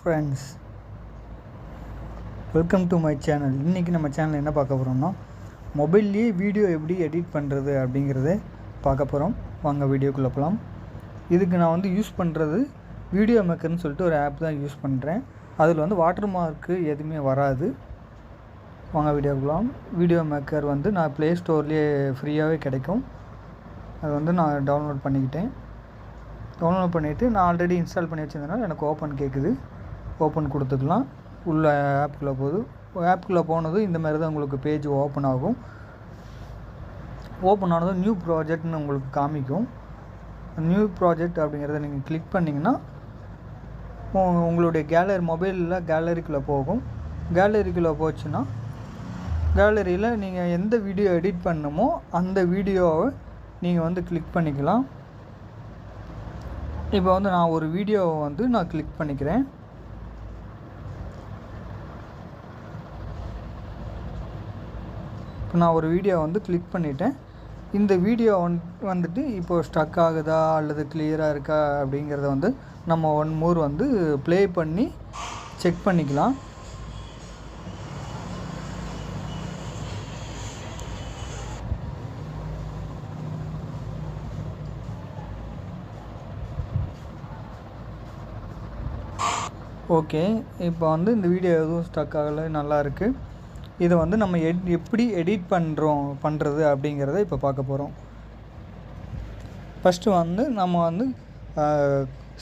Friends, welcome to my channel. இன்றைக்கி நம்ம channel என்ன பார்க்க போகிறோம்னா, மொபைல்லேயே வீடியோ எப்படி எடிட் பண்ணுறது அப்படிங்கிறத பார்க்க போகிறோம். வாங்க வீடியோக்குள்ளே போகலாம். இதுக்கு நான் யூஸ் பண்ணுறது வீடியோ மேக்கர்னு சொல்லிட்டு ஒரு ஆப் தான் யூஸ் பண்ணுறேன். அதில் வாட்டர் மார்க்கு எதுவுமே வராது. வாங்க வீடியோக்குலாம். வீடியோ மேக்கர் நான் ப்ளே ஸ்டோர்லேயே ஃப்ரீயாகவே கிடைக்கும். அது நான் டவுன்லோட் பண்ணிக்கிட்டேன். டவுன்லோட் பண்ணிவிட்டு நான் ஆல்ரெடி இன்ஸ்டால் பண்ணி வச்சுருந்தனால எனக்கு ஓப்பன் கேட்குது. ஓப்பன் கொடுத்துக்கலாம். உள்ள ஆப்புக்குள்ளே ஆப்புக்குள்ளே போனதும் இந்த மாதிரி தான் உங்களுக்கு பேஜ் ஓப்பன் ஆகும். ஓப்பன் ஆனதும் நியூ ப்ராஜெக்ட்னு உங்களுக்கு காமிக்கும். நியூ ப்ராஜெக்ட் அப்படிங்கிறத நீங்கள் கிளிக் பண்ணிங்கன்னா உங்களுடைய மொபைலில் கேலரிக்குள்ளே போகும். கேலரிக்குள்ளே போச்சுன்னா கேலரியில் நீங்கள் எந்த வீடியோ எடிட் பண்ணணுமோ அந்த வீடியோவை நீங்கள் கிளிக் பண்ணிக்கலாம். இப்போ நான் ஒரு வீடியோவை நான் கிளிக் பண்ணிக்கிறேன். இப்போ நான் ஒரு வீடியோ கிளிக் பண்ணிட்டேன். இந்த வீடியோ இப்போ ஸ்டக் ஆகுதா அல்லது கிளியராக இருக்கா அப்படிங்கிறத நம்ம ஒன் மோர் ப்ளே பண்ணி செக் பண்ணிக்கலாம். ஓகே, இப்போ இந்த வீடியோ எதுவும் ஸ்டக் ஆகலை, நல்லா இருக்குது. இதை நம்ம எப்படி எடிட் பண்ணுறது அப்படிங்கிறத இப்போ பார்க்க போகிறோம். ஃபஸ்ட்டு நம்ம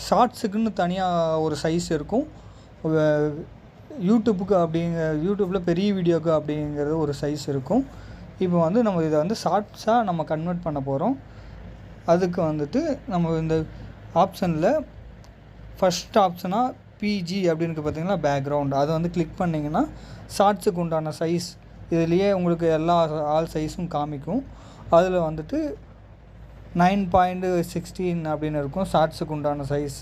ஷார்ட்ஸுக்குன்னு தனியாக ஒரு சைஸ் இருக்கும். யூடியூப்பில் பெரிய வீடியோக்கு அப்படிங்கிறது ஒரு சைஸ் இருக்கும். இப்போ நம்ம இதை ஷார்ட்ஸாக நம்ம கன்வெர்ட் பண்ண போகிறோம். அதுக்கு நம்ம இந்த ஆப்ஷனில் ஃபஸ்ட் ஆப்ஷனாக பிஜி அப்படின்னு பார்த்தீங்கன்னா பேக்ரவுண்ட், அதை கிளிக் பண்ணிங்கன்னா ஷார்ட்ஸுக்கு உண்டான சைஸ் இதுலேயே உங்களுக்கு ஆல் சைஸும் காமிக்கும். அதில் 9.16 அப்படின்னு இருக்கும் ஷார்ட்ஸுக்கு உண்டான சைஸ்.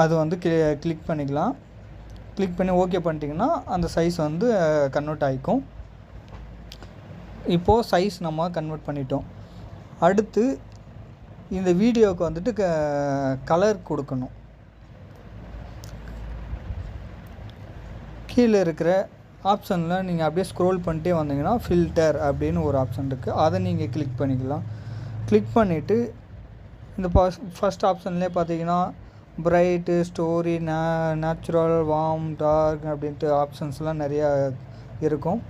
அது கிளிக் பண்ணிக்கலாம். கிளிக் பண்ணி ஓகே பண்ணிட்டிங்கன்னா அந்த சைஸ் கன்வெர்ட் ஆகிக்கும். இப்போது சைஸ் நம்ம கன்வெர்ட் பண்ணிட்டோம். அடுத்து இந்த வீடியோவுக்கு கலர் கொடுக்கணும். கீழே இருக்கிற ஆப்ஷனில் நீங்கள் அப்படியே ஸ்க்ரோல் பண்ணிட்டே வந்தீங்கன்னா ஃபில்டர் அப்படின்னு ஒரு ஆப்ஷன் இருக்குது. அதை நீங்கள் கிளிக் பண்ணிக்கலாம். கிளிக் பண்ணிவிட்டு இந்த ஃபஸ்ட் ஆப்ஷன்லேயே பார்த்தீங்கன்னா bright, story, natural, warm, dark அப்படின்ட்டு ஆப்ஷன்ஸ்லாம் நிறையா இருக்கும்.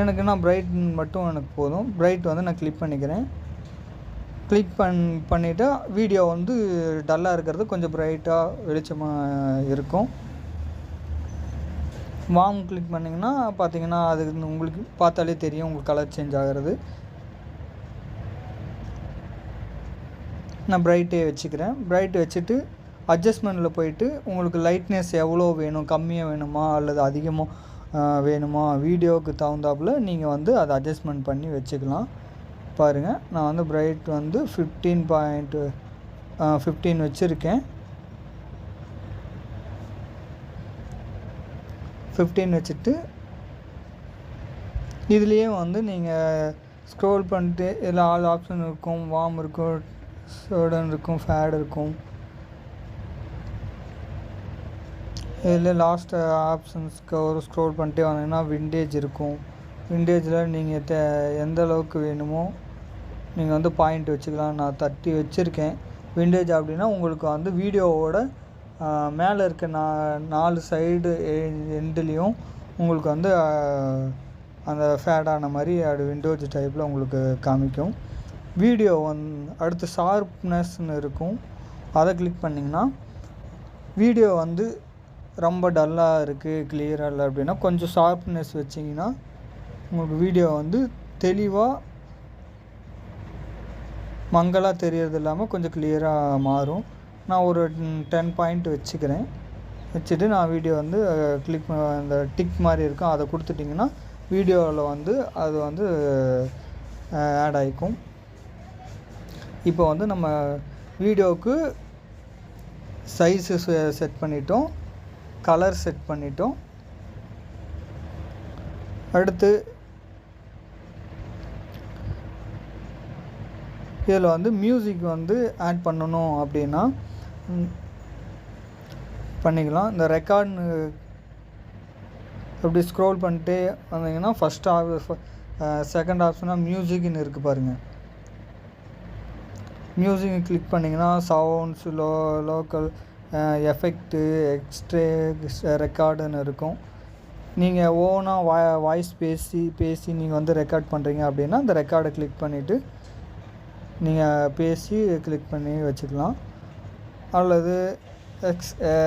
எனக்கு பிரைட் மட்டும் எனக்கு போதும். பிரைட் நான் கிளிக் பண்ணிக்கிறேன். கிளிக் பண்ணிவிட்டு வீடியோ டல்லாக இருக்கிறது கொஞ்சம் பிரைட்டாக வெளிச்சமாக இருக்கும். வார்ம் கிளிக் பண்ணிங்கன்னா பார்த்தீங்கன்னா அது உங்களுக்கு பார்த்தாலே தெரியும் உங்களுக்கு கலர் சேஞ்ச் ஆகிறது. நான் பிரைட்டே வச்சுக்கிறேன். பிரைட் வச்சுட்டு அட்ஜஸ்ட்மெண்ட்டில் போயிட்டு உங்களுக்கு லைட்னஸ் எவ்வளோ வேணும், கம்மியாக வேணுமா அல்லது அதிகமாக வேணுமா, வீடியோவுக்கு தகுந்தாப்பில் நீங்கள் அதை அட்ஜஸ்ட்மெண்ட் பண்ணி வச்சுக்கலாம். பாருங்கள், நான் பிரைட் 15 வச்சுருக்கேன். 15 வச்சுட்டு இதுலேயே நீங்கள் ஸ்க்ரோல் பண்ணிட்டு இதில் ஆல் ஆப்ஷன் இருக்கும். வார்ம் இருக்கும், சோடன் இருக்கும், ஃபேட் இருக்கும். இதில் லாஸ்ட் ஆப்ஷன்ஸ்க்கு ஒரு ஸ்க்ரோல் பண்ணிட்டே வந்தீங்கன்னா விண்டேஜ் இருக்கும். விண்டேஜில் நீங்கள் எந்த அளவுக்கு வேணுமோ நீங்கள் பாயிண்ட் வச்சுக்கலாம். நான் 30 வச்சுருக்கேன். விண்டேஜ் அப்படின்னா உங்களுக்கு வீடியோவோட மேலே இருக்க 4 சைடு எண்டுலேயும் உங்களுக்கு அந்த ஃபேடான மாதிரி அது விண்டோஸ் டைப்பில் உங்களுக்கு காமிக்கும். வீடியோ அடுத்து ஷார்ப்னஸ்ன்னு இருக்கும். அதை கிளிக் பண்ணிங்கன்னா வீடியோ ரொம்ப டல்லாக இருக்குது, கிளியராக இல்லை அப்படின்னா கொஞ்சம் ஷார்ப்னஸ் வச்சிங்கன்னா உங்களுக்கு வீடியோ தெளிவாக மங்கலாக தெரியறது இல்லாமல் கொஞ்சம் கிளியராக மாறும். நான் ஒரு 10 பாயிண்ட் வச்சுக்கிறேன். வச்சுட்டு நான் வீடியோ கிளிக் அந்த டிக் மாதிரி இருக்கும், அதை கொடுத்துட்டிங்கன்னா வீடியோவில் அது ஆட் ஆகிக்கும். இப்போ நம்ம வீடியோவுக்கு சைஸு செட் பண்ணிட்டோம், கலர் செட் பண்ணிட்டோம். அடுத்து இதில் மியூசிக் ஆட் பண்ணணும் அப்படின்னா பண்ணிக்கலாம். இந்த ரெக்கார்ட்னு அப்படி ஸ்க்ரோல் பண்ணிட்டே வந்தீங்கன்னா செகண்ட் ஆப்ஷனாக மியூசிக்னு இருக்குது பாருங்கள். மியூசிக் கிளிக் பண்ணிங்கன்னா சவுண்ட்ஸ், லோக்கல் எஃபெக்ட்டு, எக்ஸ்ட்ரே ரெக்கார்டுன்னு இருக்கும். நீங்கள் ஓனாக வாய்ஸ் பேசி நீங்கள் வந்து ரெக்கார்ட் பண்ணுறீங்க அப்படின்னா அந்த ரெக்கார்டை கிளிக் பண்ணிவிட்டு நீங்கள் பேசி கிளிக் பண்ணி வச்சுக்கலாம். அல்லது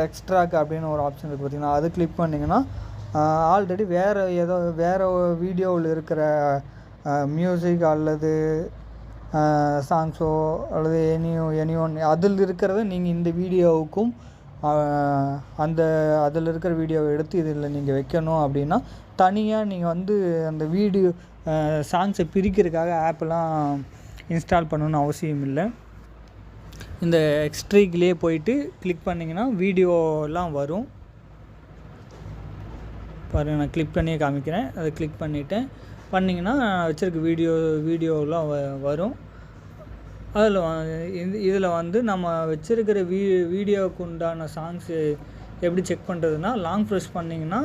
எக்ஸ்ட்ராக் அப்படின்னு ஒரு ஆப்ஷன் இருக்குது பார்த்திங்கன்னா, அது கிளிக் பண்ணிங்கன்னா ஆல்ரெடி வேறு வீடியோவில் இருக்கிற மியூசிக் அல்லது சாங்ஸோ அல்லது எனி ஒன் அதில் இருக்கிறத நீங்கள் இந்த வீடியோவுக்கும் அதில் இருக்கிற வீடியோவை எடுத்து இதில் நீங்கள் வைக்கணும் அப்படின்னா தனியாக நீங்கள் வந்து அந்த வீடியோ சாங்ஸை பிரிக்கிறதுக்காக ஆப்பெல்லாம் இன்ஸ்டால் பண்ணணுன்னு அவசியம் இல்லை. இந்த எக்ஸ்ட்ரீக்லேயே போயிட்டு கிளிக் பண்ணிங்கன்னா வீடியோலாம் வரும் பாருங்கள். நான் கிளிக் பண்ணியே காமிக்கிறேன். அதை கிளிக் பண்ணிங்கன்னா வச்சுருக்க வீடியோலாம் வரும். அதில் இதில் வந்து நம்ம வச்சுருக்கிற வீடியோவுக்கு உண்டான சாங்ஸு எப்படி செக் பண்ணுறதுன்னா, லாங் ப்ரெஸ் பண்ணிங்கன்னா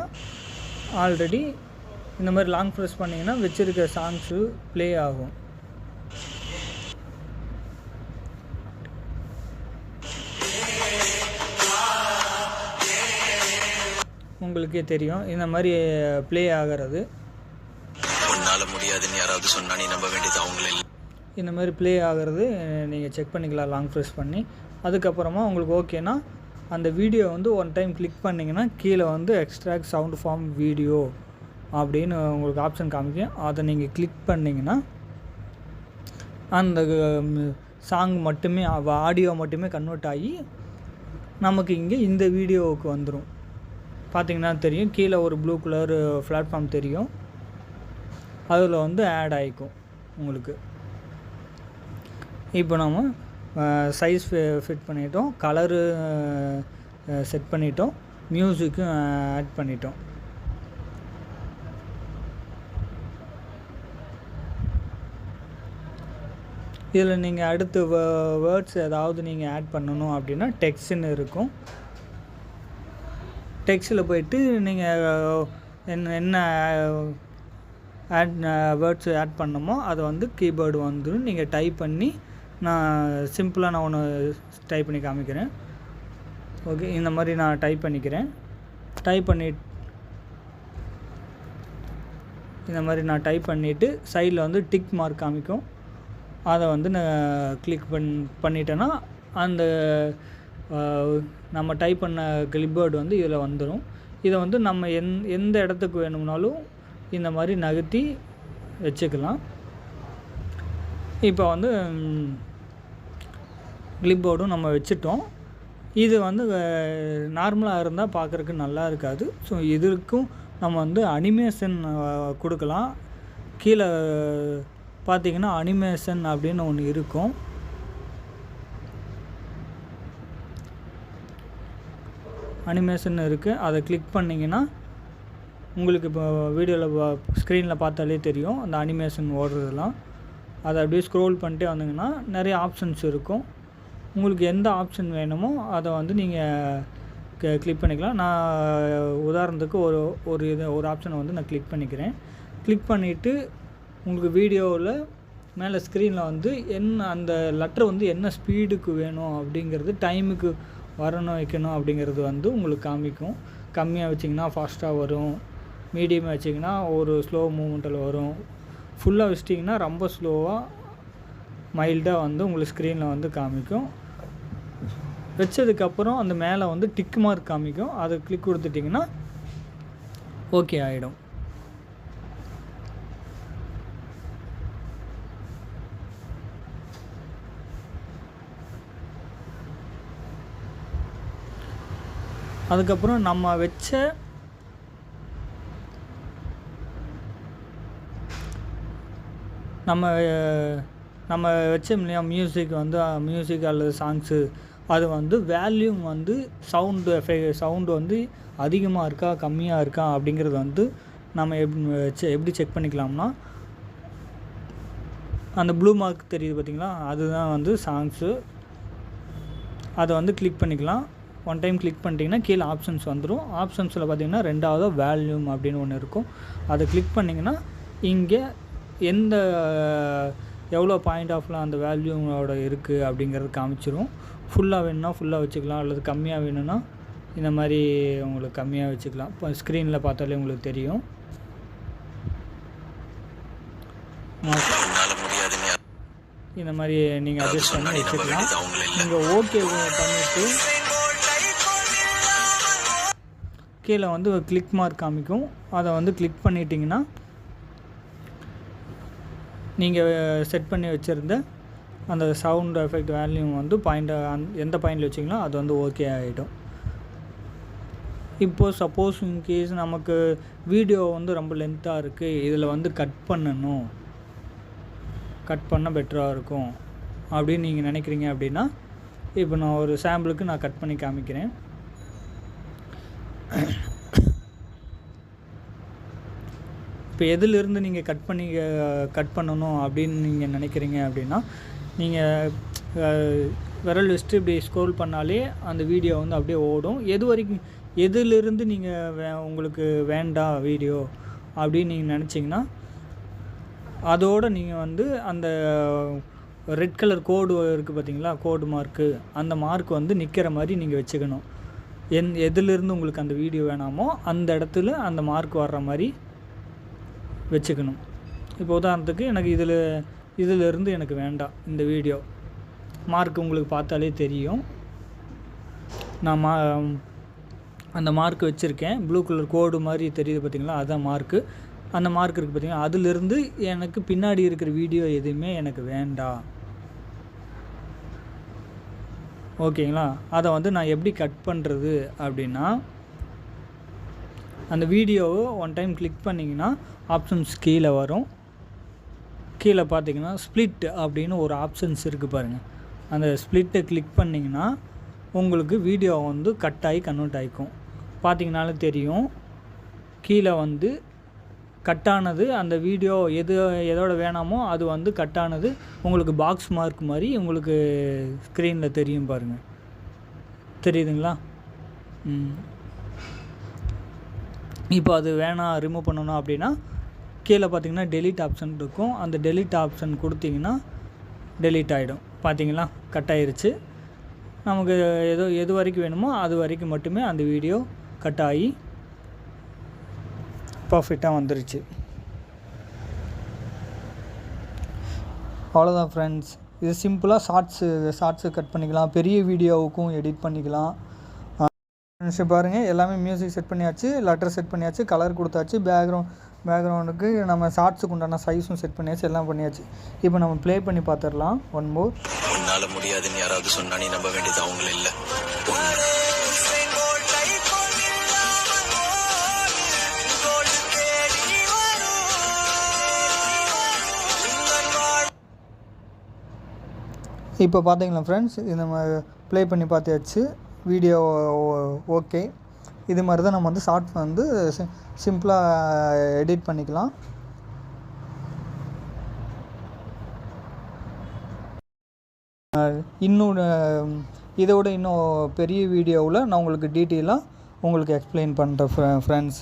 ஆல்ரெடி இந்த மாதிரி லாங் ப்ரெஸ் பண்ணிங்கன்னா வச்சுருக்கிற சாங்ஸு ப்ளே ஆகும். உங்களுக்கே தெரியும் இந்த மாதிரி ப்ளே ஆகிறது. முடியாதுன்னு யாராவது சொன்னா நீ நம்ப வேண்டியது அவங்களே. இந்த மாதிரி ப்ளே ஆகிறது நீங்கள் செக் பண்ணிக்கலாம் லாங் ப்ரெஸ் பண்ணி. அதுக்கப்புறமா உங்களுக்கு ஓகேனா அந்த வீடியோ வந்து ஒன் டைம் கிளிக் பண்ணிங்கன்னா கீழே வந்து எக்ஸ்ட்ராக்ட் சவுண்ட் ஃபார்ம் வீடியோ அப்படின்னு உங்களுக்கு ஆப்ஷன் காமிக்கும். அதை நீங்கள் கிளிக் பண்ணிங்கன்னா அந்த சாங் மட்டுமே ஆடியோ மட்டுமே கன்வெர்ட் ஆகி நமக்கு இங்கே இந்த வீடியோவுக்கு வந்துடும். பார்த்திங்கன்னா தெரியும், கீழே ஒரு ப்ளூ கலர் பிளாட்ஃபார்ம் தெரியும், அதில் வந்து ஆட் ஆகிக்கும் உங்களுக்கு. இப்போ நம்ம சைஸ் ஃபிட் பண்ணிட்டோம், கலரு செட் பண்ணிட்டோம், மியூசிக்கும் ஆட் பண்ணிட்டோம். இதில் நீங்கள் அடுத்து வேர்ட்ஸ் ஏதாவது நீங்கள் ஆட் பண்ணணும் அப்படின்னா டெக்ஸ்ட்னு இருக்கும். டெக்ஸ்ட்டில் போயிட்டு நீங்கள் என்ன வேர்ட்ஸ் ஆட் பண்ணணுமோ அதை வந்து கீபோர்டு வந்துடும். நீங்கள் டைப் பண்ணி நான் ஒன்று டைப் பண்ணி காமிக்கிறேன். ஓகே, இந்த மாதிரி நான் டைப் பண்ணிக்கிறேன். இந்த மாதிரி நான் டைப் பண்ணிவிட்டு சைடில் வந்து டிக் மார்க் காமிக்கும். அதை வந்து நான் கிளிக் பண்ணிட்டேன்னா அந்த நம்ம டைப் பண்ண கிளிப்போர்டு வந்து இதில் வந்துடும். இதை வந்து நம்ம எந்த இடத்துக்கு வேணும்னாலும் இந்த மாதிரி நகர்த்தி வச்சுக்கலாம். இப்போ வந்து கிளிப்போர்டும் நம்ம வச்சுட்டோம். இது வந்து நார்மலாக இருந்தால் பார்க்குறதுக்கு நல்லா இருக்காது. ஸோ இதற்கும் நம்ம வந்து அனிமேஷன் கொடுக்கலாம். கீழே பார்த்திங்கன்னா அனிமேஷன் அப்படின்னு ஒன்று இருக்கும். அனிமேஷன் இருக்குது. அதை கிளிக் பண்ணிங்கன்னா உங்களுக்கு இப்போ வீடியோவில் ஸ்க்ரீனில் பார்த்தாலே தெரியும் அந்த அனிமேஷன் ஓடுறதெல்லாம். அதை அப்படியே ஸ்க்ரோல் பண்ணிட்டே வந்தீங்கன்னா நிறைய ஆப்ஷன்ஸ் இருக்கும். உங்களுக்கு எந்த ஆப்ஷன் வேணுமோ அதை வந்து நீங்கள் கிளிக் பண்ணிக்கலாம். நான் உதாரணத்துக்கு ஒரு ஆப்ஷனை வந்து நான் கிளிக் பண்ணிக்கிறேன். கிளிக் பண்ணிவிட்டு உங்களுக்கு வீடியோவில் மேலே ஸ்க்ரீனில் வந்து அந்த லெட்டர் வந்து என்ன ஸ்பீடுக்கு வேணும் அப்படிங்கிறது, டைமுக்கு வரணும் வைக்கணும் அப்படிங்கிறது வந்து உங்களுக்கு காமிக்கும். கம்மியாக வச்சிங்கன்னா ஃபாஸ்ட்டாக வரும், மீடியமாக வச்சிங்கன்னா ஒரு ஸ்லோ மூமெண்ட்டில் வரும், ஃபுல்லாக வச்சிட்டிங்கன்னா ரொம்ப ஸ்லோவாக மைல்டாக வந்து உங்களுக்கு ஸ்க்ரீனில் வந்து காமிக்கும். வச்சதுக்கப்புறம் அந்த மேலே வந்து டிக் மார்க் காமிக்கும். அதை கிளிக் கொடுத்துட்டிங்கன்னா ஓகே ஆகிடும். அதுக்கப்புறம் நம்ம வச்ச இல்லையா மியூசிக் அல்லது சாங்ஸு, அது வந்து வேல்யூம் வந்து சவுண்டு வந்து அதிகமாக இருக்கா கம்மியாக இருக்கா அப்படிங்கிறது வந்து நம்ம எப்படி செக் பண்ணிக்கலாம்னா, அந்த ப்ளூ மார்க் தெரியுது பார்த்திங்களா, அதுதான் வந்து சாங்ஸு. அதை வந்து கிளிக் பண்ணிக்கலாம். ஒன் டைம் கிளிக் பண்ணிட்டீங்கன்னா கீழே ஆப்ஷன்ஸ் வந்துடும். ஆப்ஷன்ஸில் பார்த்தீங்கன்னா ரெண்டாவது வேல்யூம் அப்படின்னு ஒன்று இருக்கும். அதை கிளிக் பண்ணிங்கன்னா இங்கே எந்த எவ்வளோ பாயிண்ட் ஆஃப்லாம் அந்த வேல்யூவோட இருக்குது அப்படிங்கிறது காமிச்சிரும். ஃபுல்லாக வேணும்னா ஃபுல்லாக வச்சுக்கலாம், அல்லது கம்மியாக வேணும்னா இந்த மாதிரி உங்களுக்கு கம்மியாக வச்சுக்கலாம். இப்போ ஸ்க்ரீனில் பார்த்தாலே உங்களுக்கு தெரியும். இந்த மாதிரி நீங்கள் அட்ஜஸ்ட் பண்ணி வச்சுக்கலாம். நீங்கள் ஓகே பண்ணிவிட்டு கீழே வந்து ஒரு கிளிக் மார்க் காமிக்கும். அதை வந்து கிளிக் பண்ணிட்டீங்கன்னா நீங்கள் செட் பண்ணி வச்சுருந்த அந்த சவுண்ட் எஃபெக்ட் வேல்யூம் வந்து எந்த பாயிண்டில் வச்சிங்களோ அது வந்து ஓகே ஆகிடும். இப்போது சப்போஸ் இன்கேஸ் நமக்கு வீடியோ வந்து ரொம்ப லென்த்தாக இருக்குது, இதில் வந்து கட் பண்ண பெட்டராக இருக்கும் அப்படின்னு நீங்கள் நினைக்கிறீங்க அப்படின்னா, இப்போ நான் ஒரு சாம்பிளுக்கு நான் கட் பண்ணி காமிக்கிறேன். இப்போ எதிலிருந்து நீங்கள் கட் பண்ணணும் அப்படின்னு நீங்கள் நினைக்கிறீங்க அப்படின்னா, நீங்கள் விரல் வச்சுட்டு இப்படி ஸ்க்ரோல் பண்ணாலே அந்த வீடியோ வந்து அப்படியே ஓடும். எதிலிருந்து நீங்கள் உங்களுக்கு வேண்டாம் வீடியோ அப்படின்னு நீங்கள் நினச்சிங்கன்னா, அதோடு நீங்கள் வந்து அந்த ரெட் கலர் கோடு இருக்குது பார்த்தீங்களா, கோடு மார்க்கு, அந்த மார்க் வந்து நிற்கிற மாதிரி நீங்கள் வச்சுக்கணும். எதிலிருந்து உங்களுக்கு அந்த வீடியோ வேணாமோ அந்த இடத்துல அந்த மார்க் வர்ற மாதிரி வச்சுக்கணும். இப்போ உதாரணத்துக்கு எனக்கு இதிலிருந்து எனக்கு வேண்டாம் இந்த வீடியோ, மார்க் உங்களுக்கு பார்த்தாலே தெரியும். நான் அந்த மார்க் வச்சுருக்கேன், ப்ளூ கலர் கோடு மாதிரி தெரியுது பார்த்தீங்களா, அதுதான் மார்க்கு. அந்த மார்க் இருக்குது பார்த்தீங்கன்னா, அதிலிருந்து எனக்கு பின்னாடி இருக்கிற வீடியோ எதுவுமே எனக்கு வேண்டாம். ஓகேங்களா? அதை வந்து நான் எப்படி கட் பண்ணுறது அப்படின்னா, அந்த வீடியோவை ஒன் டைம் கிளிக் பண்ணிங்கன்னா ஆப்ஷன்ஸ் கீழே வரும். கீழே பார்த்தீங்கன்னா ஸ்ப்ளிட் அப்படின்னு ஒரு ஆப்ஷன்ஸ் இருக்குது பாருங்கள். அந்த ஸ்ப்ளிட்டை கிளிக் பண்ணிங்கன்னா உங்களுக்கு வீடியோ வந்து கட் ஆகி கன்வெர்ட் ஆகிக்கும். பார்த்தீங்கனாலே தெரியும், கீழே வந்து கட்டானது அந்த வீடியோ எதோட வேணாமோ அது வந்து கட்டானது உங்களுக்கு பாக்ஸ் மார்க் மாதிரி உங்களுக்கு ஸ்க்ரீனில் தெரியும் பாருங்கள். தெரியுதுங்களா? இப்போ அது வேணாம் ரிமூவ் பண்ணணும் அப்படின்னா கீழே பார்த்தீங்கன்னா டெலீட் ஆப்ஷன் இருக்கும். அந்த டெலீட் ஆப்ஷன் கொடுத்தீங்கன்னா டெலீட் ஆகிடும். பார்த்தீங்களா, கட் ஆயிருச்சு. நமக்கு எது வரைக்கும் வேணுமோ அது வரைக்கும் மட்டுமே அந்த வீடியோ கட் ஆகி பர்ஃபெக்டாக வந்துருச்சு. அவ்வளோதான் ஃப்ரெண்ட்ஸ். இது சிம்பிளாக ஷார்ட்ஸு கட் பண்ணிக்கலாம், பெரிய வீடியோவுக்கும் எடிட் பண்ணிக்கலாம். ஃப்ரெண்ட்ஸ் பாருங்கள், எல்லாமே மியூசிக் செட் பண்ணியாச்சு, லெட்டர் செட் பண்ணியாச்சு, கலர் கொடுத்தாச்சு, பேக்ரவுண்டுக்கு நம்ம ஷார்ட்ஸுக்கு உண்டான சைஸும் செட் பண்ணியாச்சு, எல்லாம் பண்ணியாச்சு. இப்போ நம்ம ப்ளே பண்ணி பார்த்துடலாம். One more. உன்னால முடியாதுன்னு யாராவது சொன்னா நீ நம்ப வேண்டியது அவங்கள இல்லை. இப்போ பார்த்தீங்களா ஃப்ரெண்ட்ஸ், இது நம்ம ப்ளே பண்ணி பார்த்தாச்சு, வீடியோ ஓகே. இது மாதிரி தான் நம்ம வந்து ஷார்ட் வந்து சிம்பிளாக எடிட் பண்ணிக்கலாம். இதோட இன்னும் பெரிய வீடியோவில் நான் உங்களுக்கு டீட்டெயிலாக எக்ஸ்பிளைன் பண்ணுறேன் ஃப்ரெண்ட்ஸ்.